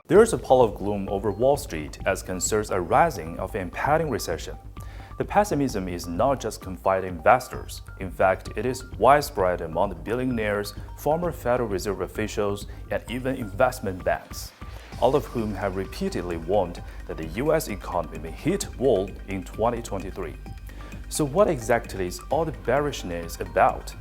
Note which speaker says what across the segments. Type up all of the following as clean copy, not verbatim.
Speaker 1: There is a pall of gloom over Wall Street as concerns are rising of impending recession. The pessimism is not just confined to investors. In fact, it is widespread among the billionaires, former Federal Reserve officials, and even investment banks, all of whom have repeatedly warned that the U.S. economy may hit wall in 2023. So what exactly is all the bearishness about?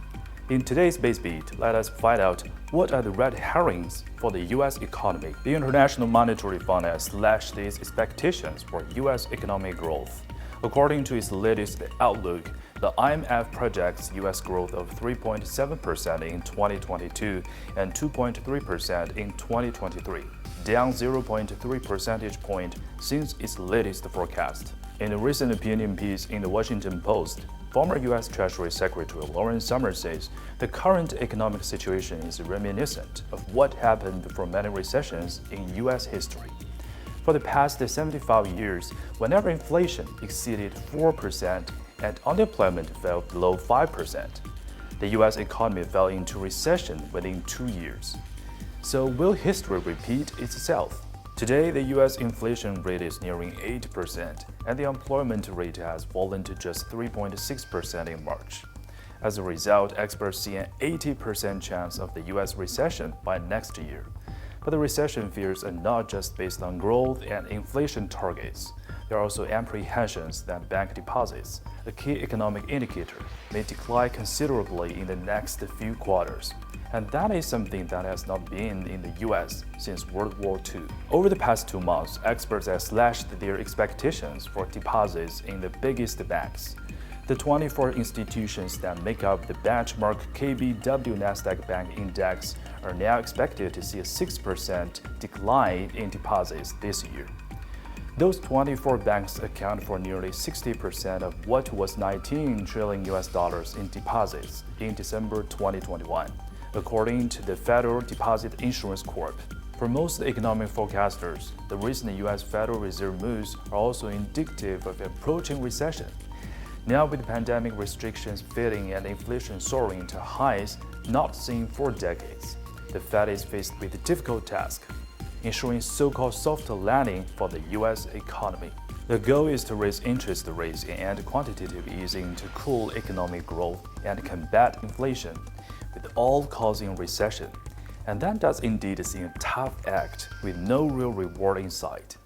Speaker 1: In today's BizBeat, let us find out what are the red herrings for the U.S. economy. The International Monetary Fund has slashed its expectations for U.S. economic growth. According to its latest outlook, the IMF projects U.S. growth of 3.7% in 2022 and 2.3% in 2023, down 0.3 percentage point since its latest forecast. In a recent opinion piece in the Washington Post, former U.S. Treasury Secretary Lawrence Summers says the current economic situation is reminiscent of what happened for many recessions in U.S. history. For the past 75 years, whenever inflation exceeded 4% and unemployment fell below 5%, the U.S. economy fell into recession within 2 years. So will history repeat itself? Today, the U.S. inflation rate is nearing 8%, and the unemployment rate has fallen to just 3.6% in March. As a result, experts see an 80% chance of the U.S. recession by next year. But the recession fears are not just based on growth and inflation targets. There are also apprehensions that bank deposits, a key economic indicator, may decline considerably in the next few quarters. And that is something that has not been in the U.S. since World War II. Over the past 2 months, experts have slashed their expectations for deposits in the biggest banks. The 24 institutions that make up the benchmark KBW Nasdaq Bank Index are now expected to see a 6% decline in deposits this year. Those 24 banks account for nearly 60% of what was $19 trillion in deposits in December 2021, according to the Federal Deposit Insurance Corp. For most economic forecasters, the recent U.S. Federal Reserve moves are also indicative of approaching recession. Now, with pandemic restrictions fading and inflation soaring to highs not seen for decades, the Fed is faced with a difficult task, ensuring so-called soft landing for the U.S. economy. The goal is to raise interest rates and end quantitative easing to cool economic growth and combat inflation, with all causing recession. And that does indeed seem a tough act with no real reward in sight.